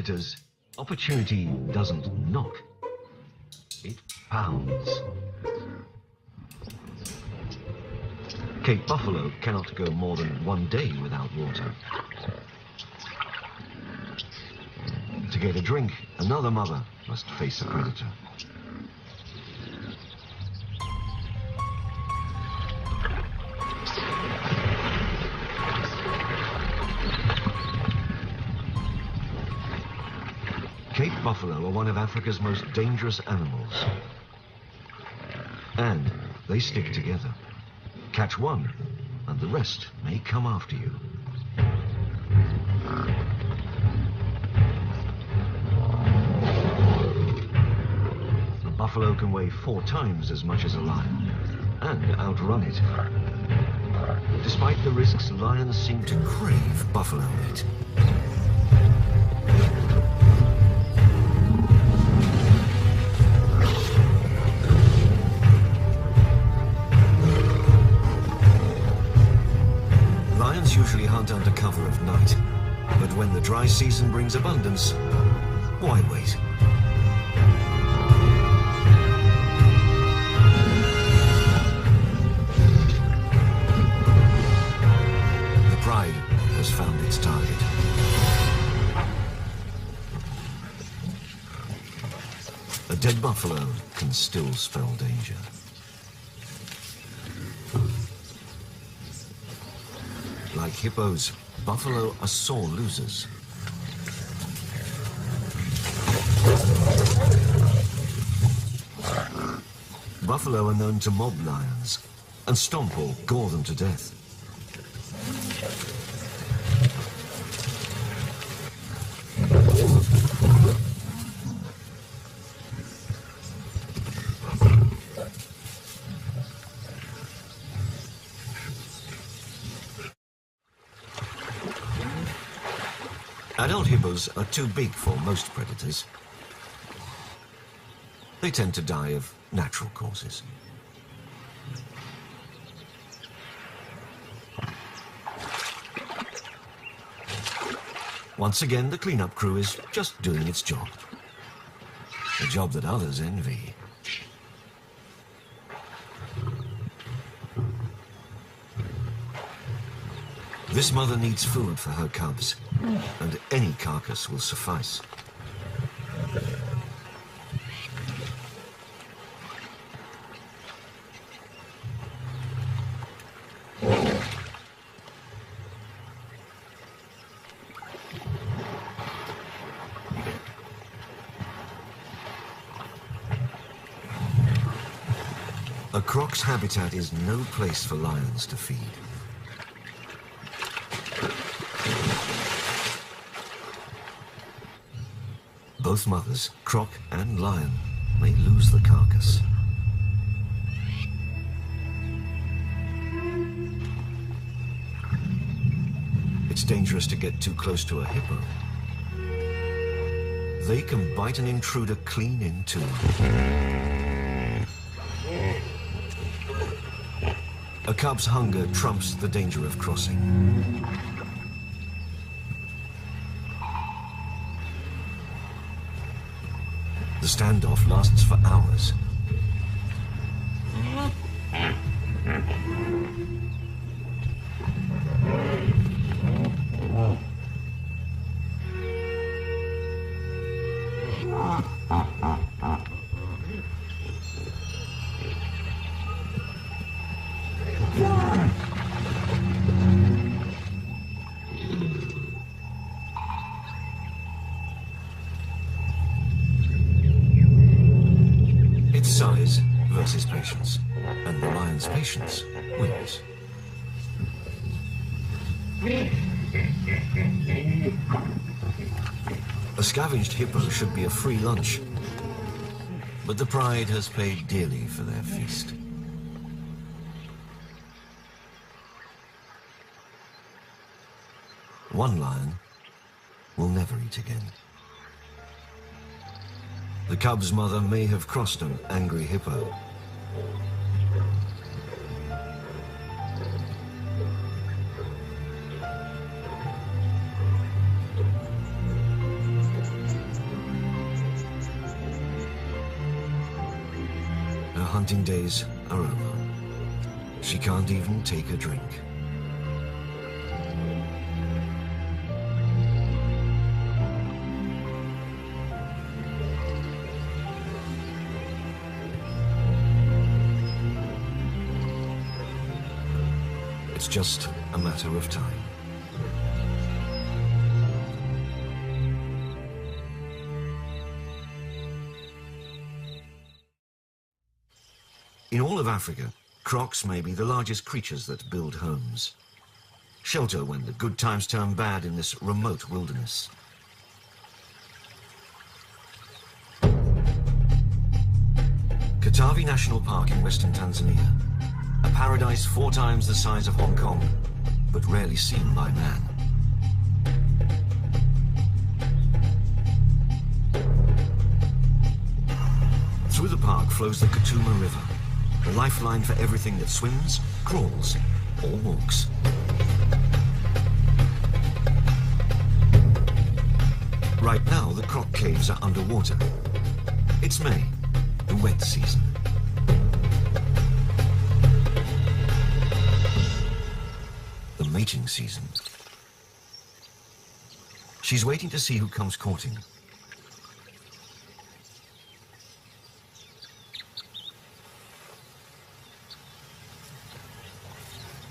predators, opportunity doesn't knock, it pounds. Cape buffalo cannot go more than 1 day without water. To get a drink, another mother must face a predator. Cape buffalo are one of Africa's most dangerous animals. And they stick together. Catch one, and the rest may come after you. A buffalo can weigh 4 times as much as a lion, and outrun it. Despite the risks, lions seem to crave buffalo meat. Lions usually hunt under cover of night, but when the dry season brings abundance, why wait? The pride has found its target. A dead buffalo can still spell danger. Like hippos, buffalo are sore losers. Buffalo are known to mob lions and stomp or gore them to death. Adult hippos are too big for most predators. They tend to die of natural causes. Once again, the cleanup crew is just doing its job. A job that others envy. This mother needs food for her cubs, and any carcass will suffice. A croc's habitat is no place for lions to feed. Both mothers, croc and lion, may lose the carcass. It's dangerous to get too close to a hippo. They can bite an intruder clean in two. A cub's hunger trumps the danger of crossing. The standoff lasts for hours. It's size versus patience, and the lion's patience wins. A scavenged hippo should be a free lunch, but the pride has paid dearly for their feast. One lion will never eat again. The cub's mother may have crossed an angry hippo. hunting days are over. She can't even take a drink. It's just a matter of time. In all of Africa, crocs may be the largest creatures that build homes. Shelter when the good times turn bad in this remote wilderness. Katavi National Park in western Tanzania. A paradise 4 times the size of Hong Kong, but rarely seen by man. Through the park flows the Katuma River, a lifeline for everything that swims, crawls, or walks. Right now, the croc caves are underwater. It's May, the wet season. The mating season. She's waiting to see who comes courting.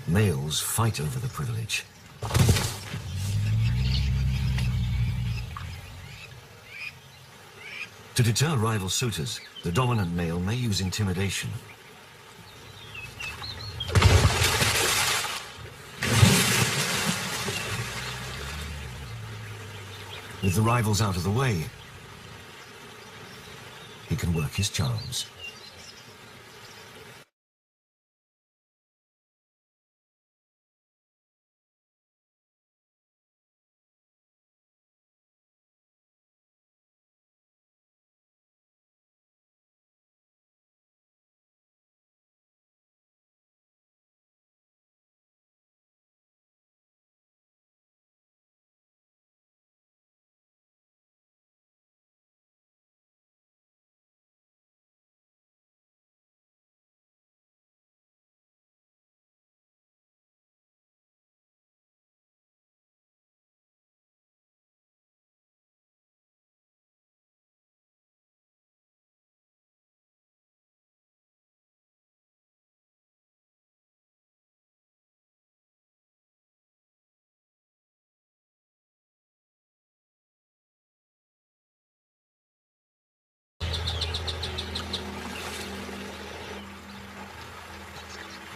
Males fight over the privilege. To deter rival suitors, the dominant male may use intimidation. With the rivals out of the way, he can work his charms.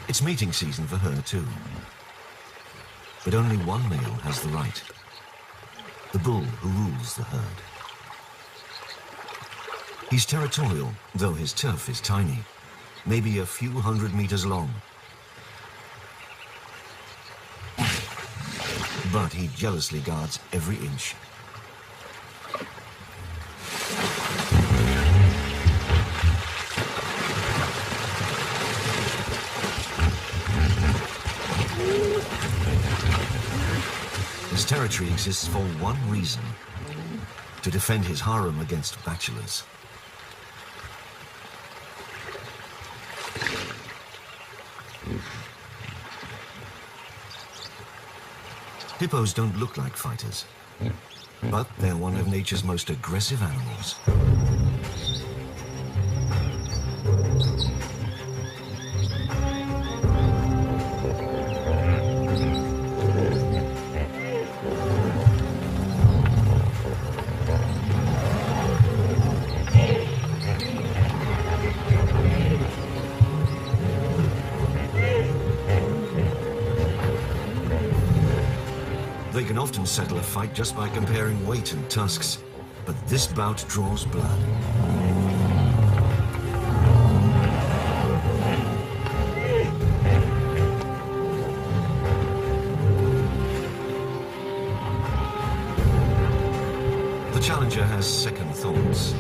It's mating season for her too. But only one male has the right. The bull who rules the herd. He's territorial, though his turf is tiny, maybe a few 100 meters long. But he jealously guards every inch. His territory exists for one reason: to defend his harem against bachelors. Hippos don't look like fighters, but they're one of nature's most aggressive animals. They can often settle a fight just by comparing weight and tusks, but this bout draws blood. The challenger has second thoughts.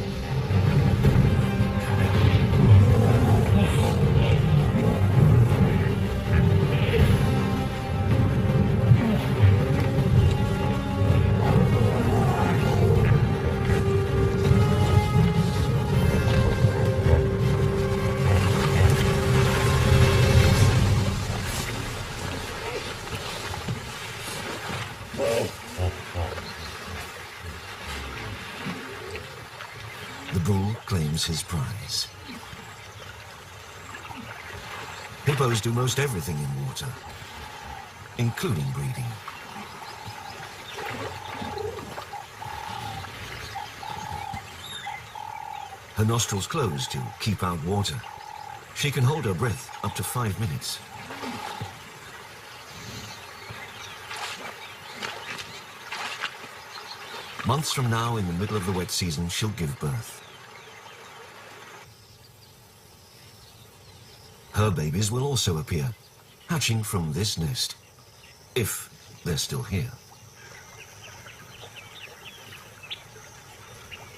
The bull claims his prize. Hippos do most everything in water, including breeding. Her nostrils close to keep out water. She can hold her breath up to 5 minutes. Months from now, in the middle of the wet season, she'll give birth. Her babies will also appear, hatching from this nest, if they're still here.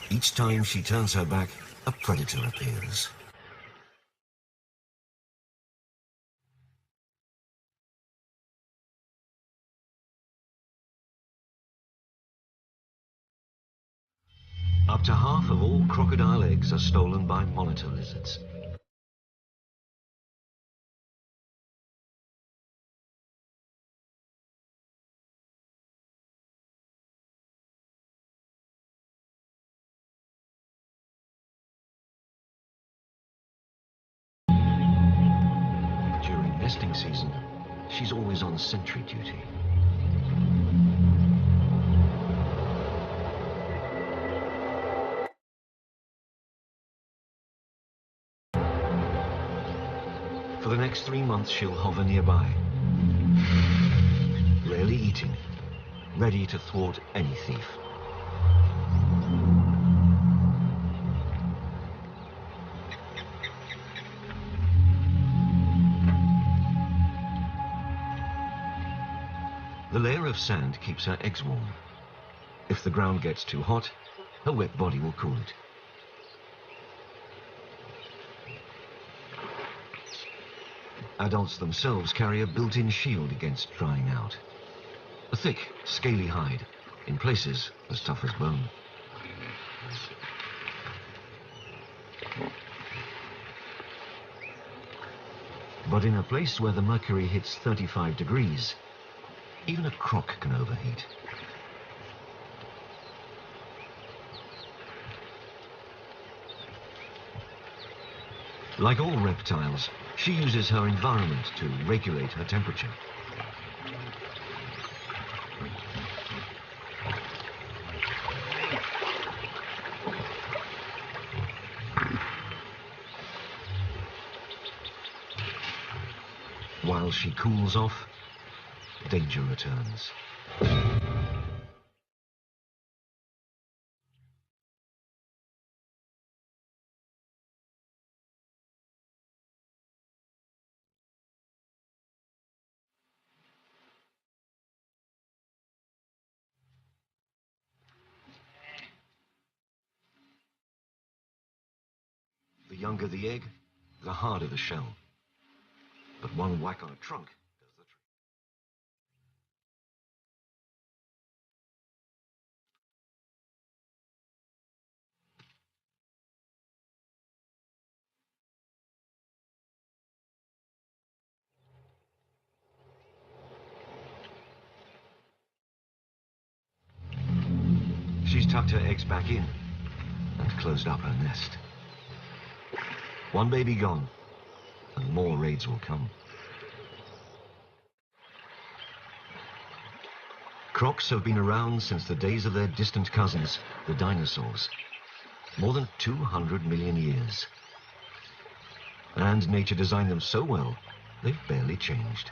Each time she turns her back, a predator appears. Up to half of all crocodile eggs are stolen by monitor lizards. During nesting season, she's always on sentry duty. For the next 3 months, she'll hover nearby, rarely eating, ready to thwart any thief. The layer of sand keeps her eggs warm. If the ground gets too hot, her wet body will cool it. Adults themselves carry a built-in shield against drying out. A thick, scaly hide, in places as tough as bone. But in a place where the mercury hits 35 degrees, even a croc can overheat. Like all reptiles, she uses her environment to regulate her temperature. While she cools off, danger returns. The younger the egg, the harder the shell. But one whack on a trunk does the trick. She's tucked her eggs back in and closed up her nest. One baby gone, and more raids will come. Crocs have been around since the days of their distant cousins, the dinosaurs. More than 200 million years. And nature designed them so well, they've barely changed.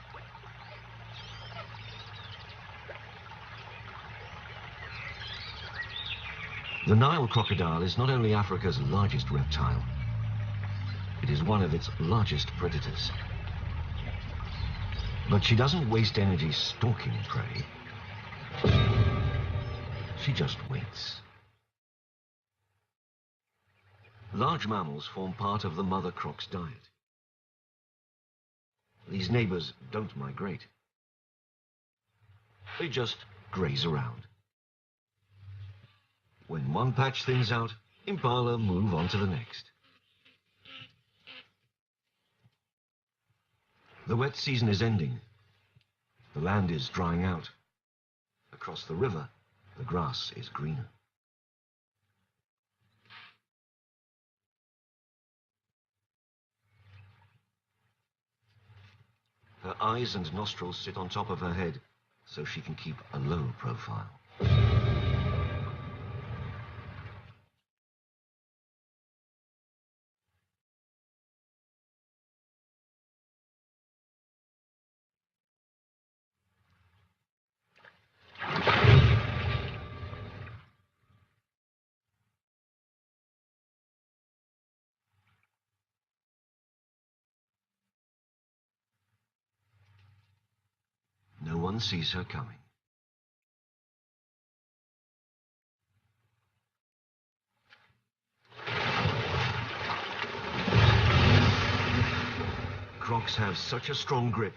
The Nile crocodile is not only Africa's largest reptile, it is one of its largest predators. But she doesn't waste energy stalking prey. She just waits. Large mammals form part of the mother croc's diet. These neighbors don't migrate. They just graze around. When one patch thins out, impala move on to the next. The wet season is ending. The land is drying out. Across the river, the grass is greener. Her eyes and nostrils sit on top of her head, so she can keep a low profile. No one sees her coming. Crocs have such a strong grip,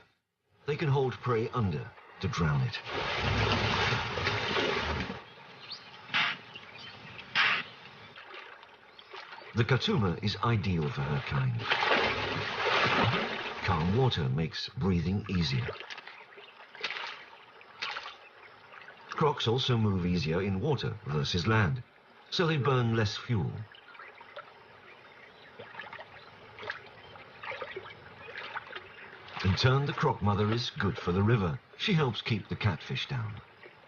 they can hold prey under to drown it. The Katuma is ideal for her kind. Calm water makes breathing easier. Crocs also move easier in water versus land, so they burn less fuel. In turn, the croc mother is good for the river. She helps keep the catfish down.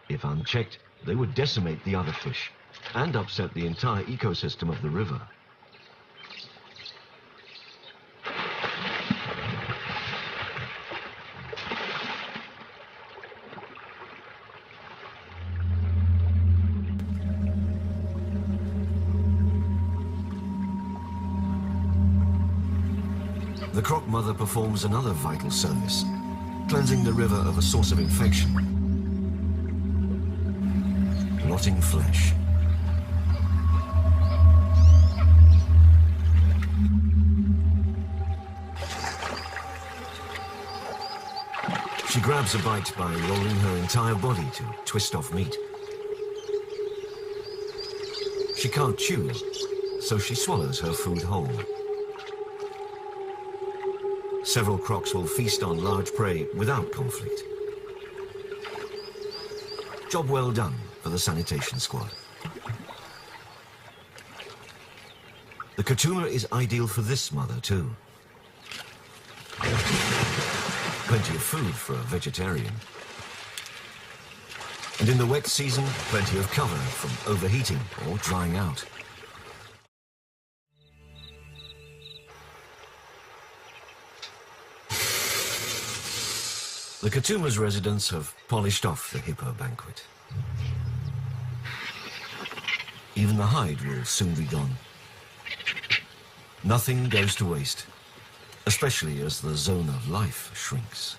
If unchecked, they would decimate the other fish and upset the entire ecosystem of the river. The croc mother performs another vital service, cleansing the river of a source of infection. Rotting flesh. She grabs a bite by rolling her entire body to twist off meat. She can't chew, so she swallows her food whole. Several crocs will feast on large prey without conflict. Job well done for the sanitation squad. The Katuma is ideal for this mother too. Plenty of food for a vegetarian. And in the wet season, plenty of cover from overheating or drying out. The Katuma's residents have polished off the hippo banquet. Even the hide will soon be gone. Nothing goes to waste, especially as the zone of life shrinks.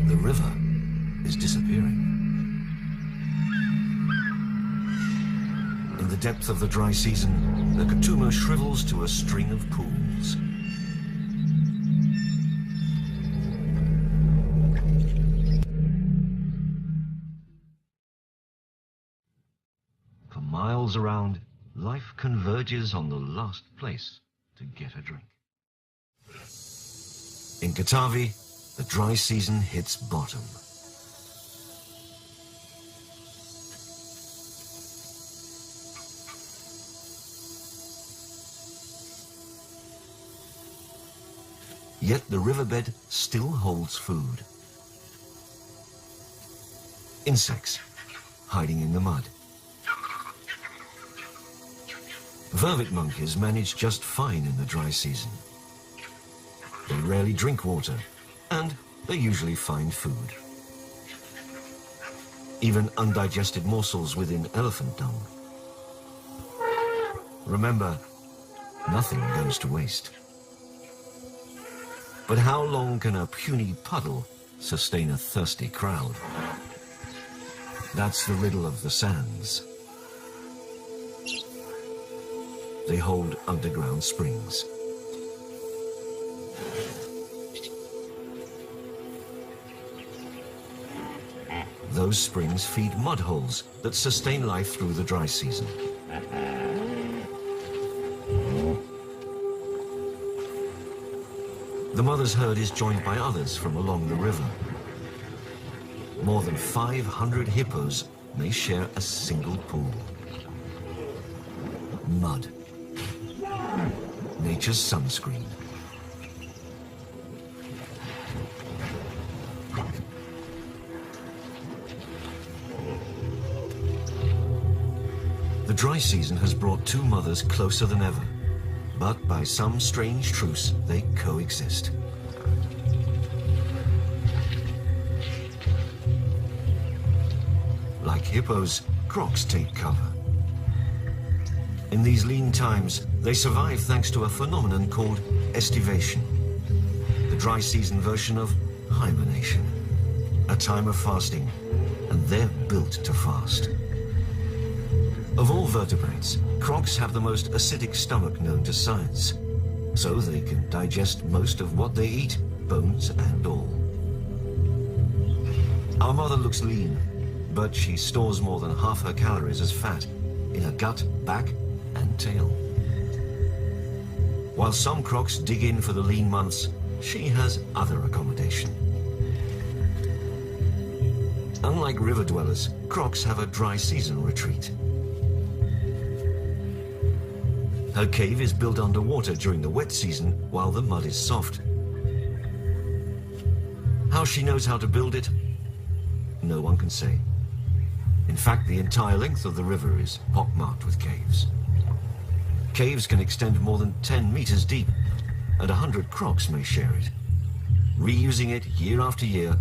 The river is disappearing. In the depth of the dry season, the Katuma shrivels to a string of pools. For miles around, life converges on the last place to get a drink. In Katavi, the dry season hits bottom. Yet the riverbed still holds food. Insects hiding in the mud. Vervet monkeys manage just fine in the dry season. They rarely drink water, and they usually find food. Even undigested morsels within elephant dung. Remember, nothing goes to waste. But how long can a puny puddle sustain a thirsty crowd? That's the riddle of the sands. They hold underground springs. Those springs feed mud holes that sustain life through the dry season. The mother's herd is joined by others from along the river. More than 500 hippos may share a single pool. Mud. Nature's sunscreen. dry season has brought two mothers closer than ever, but by some strange truce, they coexist. Like hippos, crocs take cover. In these lean times, they survive thanks to a phenomenon called estivation, the dry season version of hibernation, a time of fasting, and they're built to fast. Of all vertebrates, crocs have the most acidic stomach known to science, so they can digest most of what they eat, bones and all. Our mother looks lean, but she stores more than half her calories as fat in her gut, back and tail. While some crocs dig in for the lean months, she has other accommodation. Unlike river dwellers, crocs have a dry season retreat. Her cave is built underwater during the wet season while the mud is soft. How she knows how to build it, no one can say. In fact, the entire length of the river is pockmarked with caves. Caves can extend more than 10 meters deep, and 100 crocs may share it, reusing it year after year,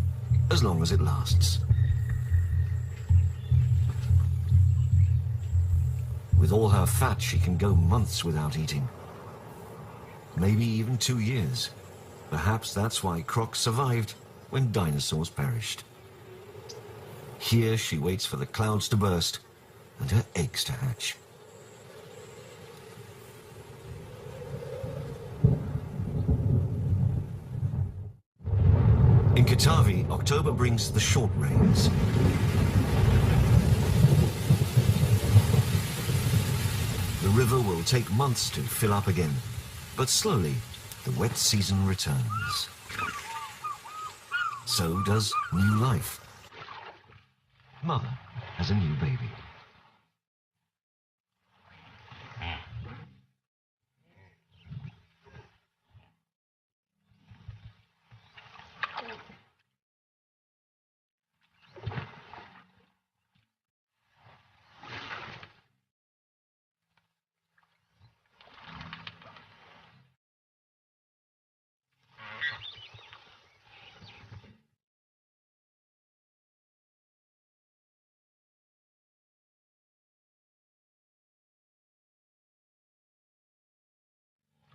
as long as it lasts. With all her fat, she can go months without eating. Maybe even 2 years. Perhaps that's why crocs survived when dinosaurs perished. Here she waits for the clouds to burst and her eggs to hatch. In Katavi, October brings the short rains. The river will take months to fill up again, but slowly the wet season returns. So does new life. Mother has a new baby.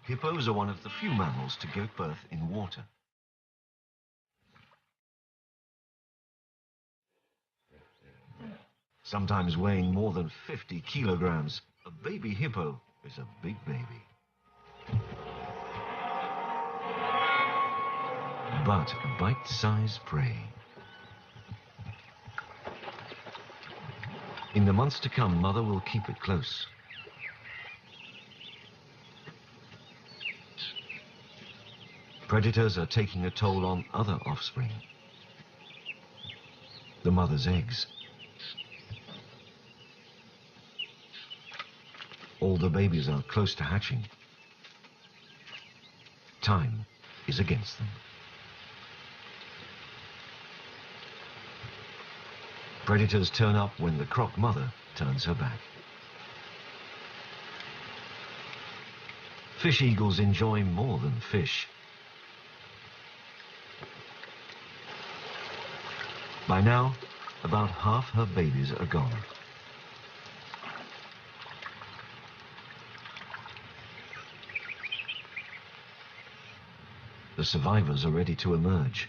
Hippos are one of the few mammals to give birth in water. Sometimes weighing more than 50 kilograms, a baby hippo is a big baby. But bite-sized prey. In the months to come, mother will keep it close. Predators are taking a toll on other offspring. The mother's eggs. All the babies are close to hatching. Time is against them. Predators turn up when the croc mother turns her back. Fish eagles enjoy more than fish. By now, about half her babies are gone. The survivors are ready to emerge.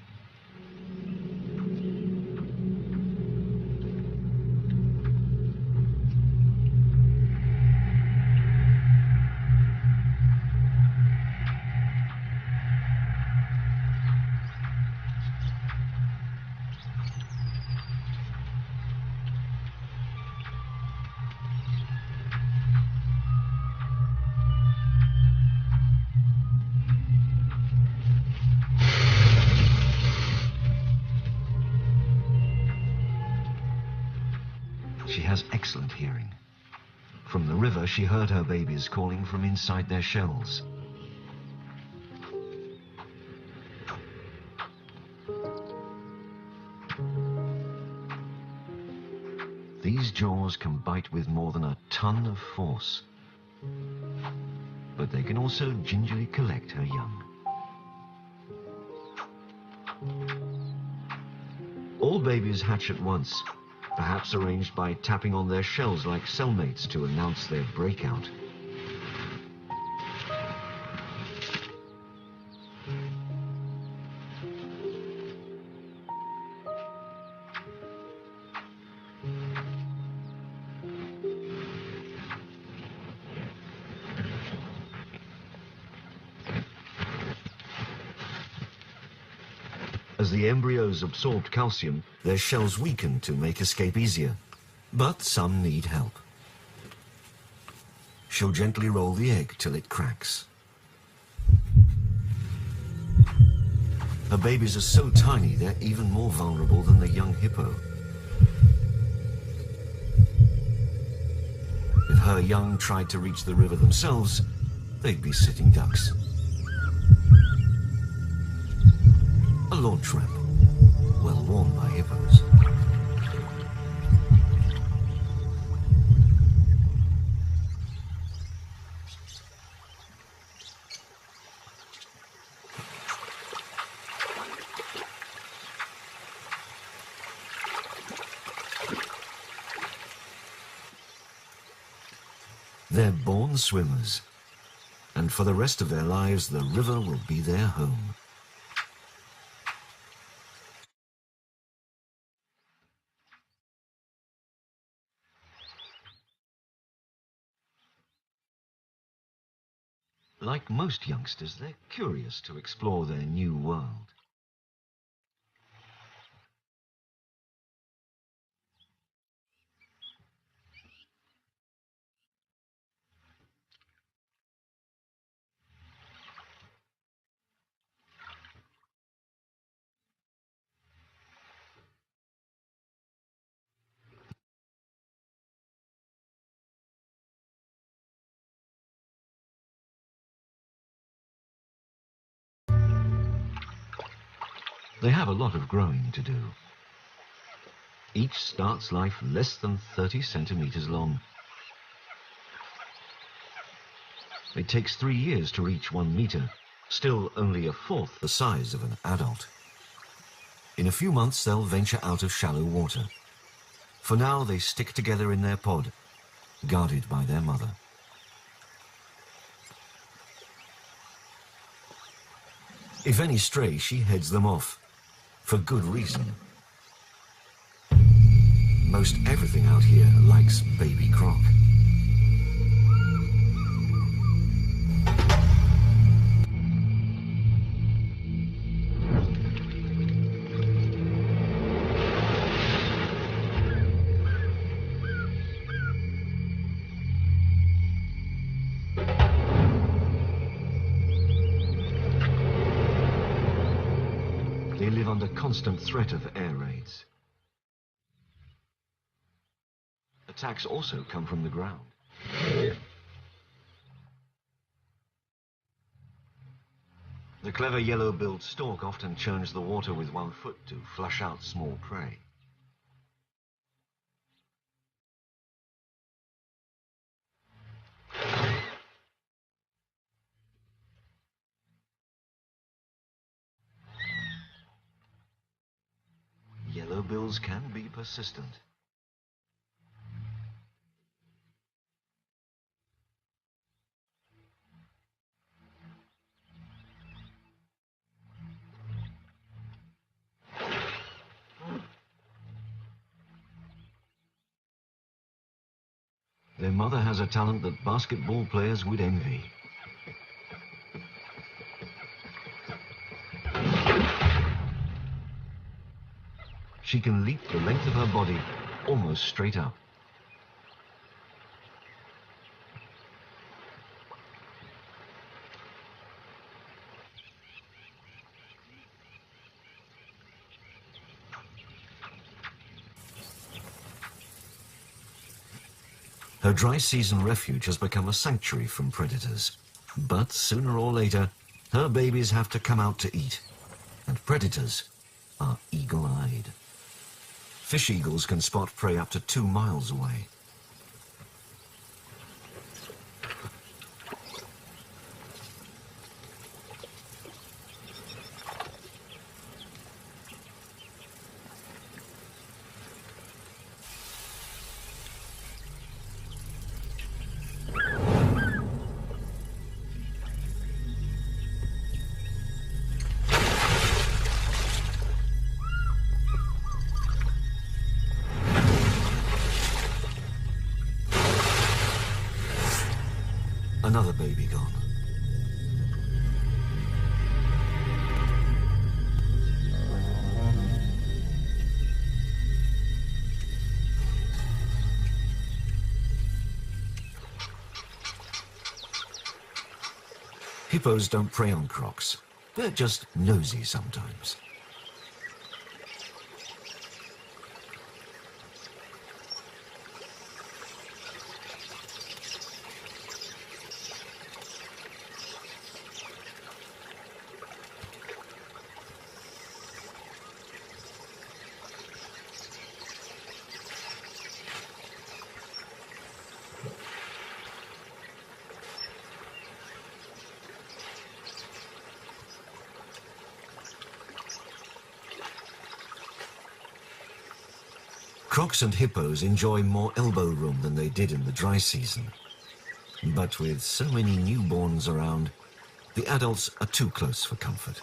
She has excellent hearing. From the river, she heard her babies calling from inside their shells. These jaws claws can bite with more than a ton of force. But they can also gingerly collect her young. All babies hatch at once, perhaps arranged by tapping on their shells like cellmates to announce their breakout. As the embryos absorbed calcium, their shells weaken to make escape easier. But some need help. She'll gently roll the egg till it cracks. Her babies are so tiny they're even more vulnerable than the young hippo. If her young tried to reach the river themselves, they'd be sitting ducks. A launch ramp, well worn by hippos. They're born swimmers, and for the rest of their lives, the river will be their home. Like most youngsters, they're curious to explore their new world. They have a lot of growing to do. Each starts life less than 30 centimeters long. It takes 3 years to reach 1 meter, still only a fourth the size of an adult. In a few months, they'll venture out of shallow water. For now, they stick together in their pod, guarded by their mother. If any stray, she heads them off. For good reason. Most everything out here likes baby croc. They live under constant threat of air raids. Attacks also come from the ground. The clever yellow-billed stork often churns the water with 1 foot to flush out small prey. Yellowbills can be persistent. Their mother has a talent that basketball players would envy. She can leap the length of her body almost straight up. Her dry season refuge has become a sanctuary from predators. But sooner or later, her babies have to come out to eat. And predators are eagle-eyed. Fish eagles can spot prey up to 2 miles away. Another baby gone. Hippos don't prey on crocs. They're just nosy sometimes. Crocs and hippos enjoy more elbow room than they did in the dry season. But with so many newborns around, the adults are too close for comfort.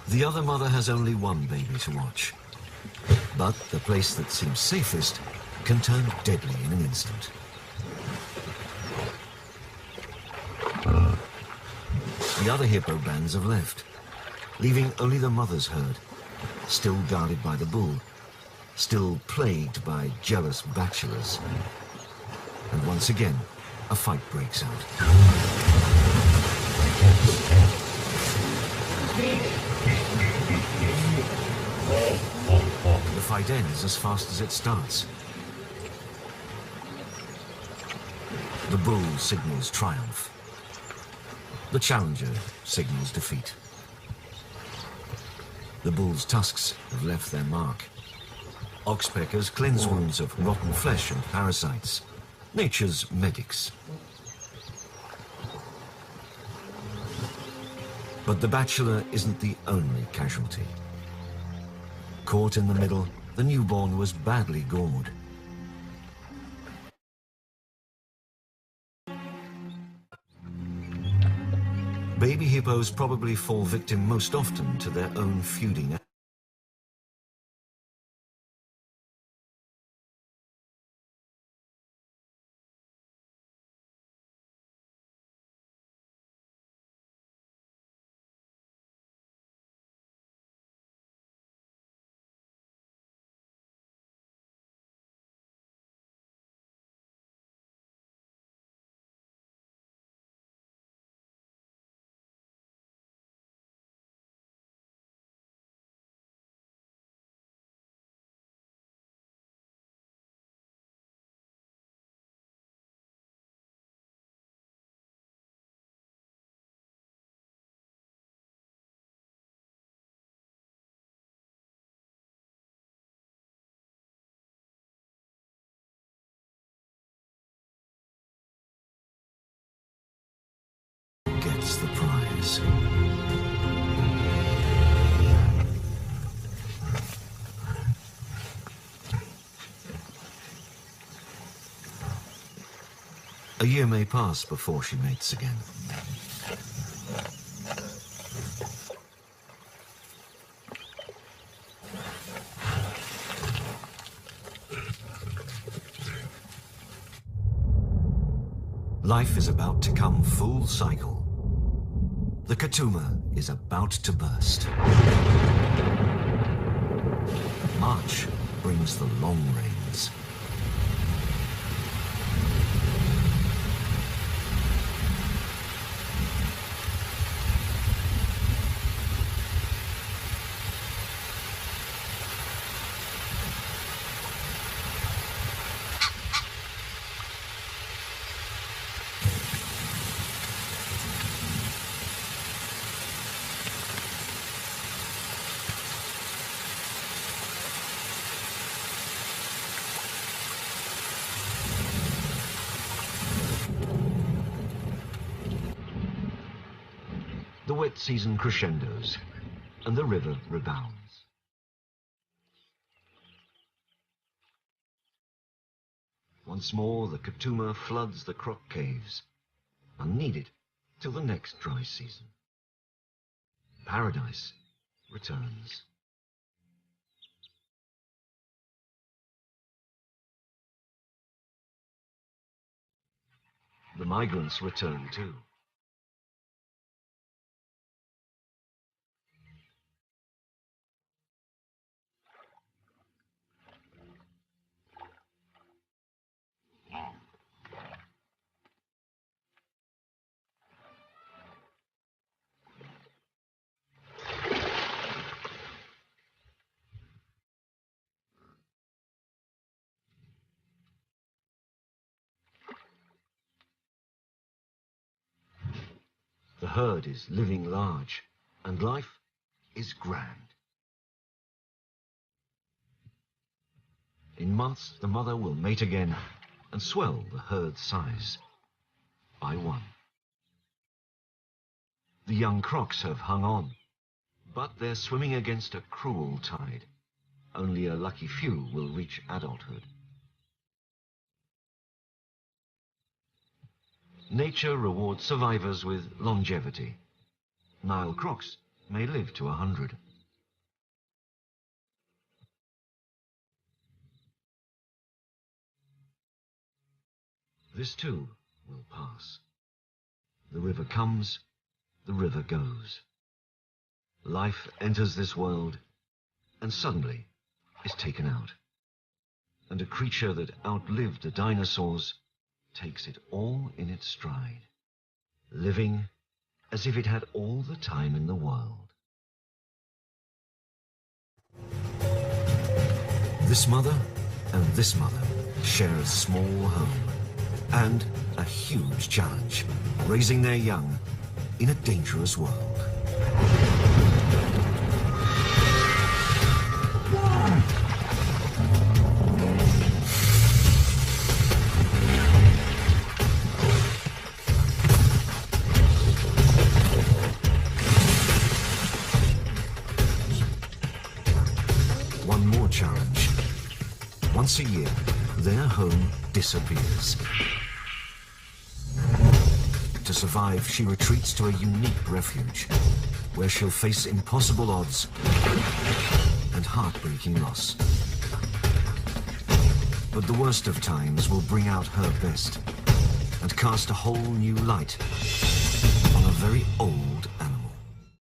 The other mother has only one baby to watch. But the place that seems safest can turn deadly in an instant. The other hippo bands have left, leaving only the mother's herd, still guarded by the bull, still plagued by jealous bachelors. And once again, a fight breaks out. The fight ends as fast as it starts. The bull signals triumph. The challenger signals defeat. The bull's tusks have left their mark. Oxpeckers cleanse wounds of rotten flesh and parasites, nature's medics. But the bachelor isn't the only casualty. Caught in the middle, the newborn was badly gored. Baby hippos probably fall victim most often to their own feuding. Gets the prize. A year may pass before she mates again. Life is about to come full cycle. The Katuma is about to burst. March brings the long rains. The wet season crescendos, and the river rebounds. Once more, the Katuma floods the Croc caves, unneeded till the next dry season. Paradise returns. The migrants return too. The herd is living large, and life is grand. In months, the mother will mate again and swell the herd's size by one. The young crocs have hung on, but they're swimming against a cruel tide. Only a lucky few will reach adulthood. Nature rewards survivors with longevity. Nile crocs may live to 100. This too will pass. The river comes, the river goes. Life enters this world and suddenly is taken out. And a creature that outlived the dinosaurs takes it all in its stride, living as if it had all the time in the world. This mother and this mother share a small home and a huge challenge, raising their young in a dangerous world. One more challenge. Once a year, their home disappears. To survive, she retreats to a unique refuge, where she'll face impossible odds and heartbreaking loss. But the worst of times will bring out her best and cast a whole new light on a very old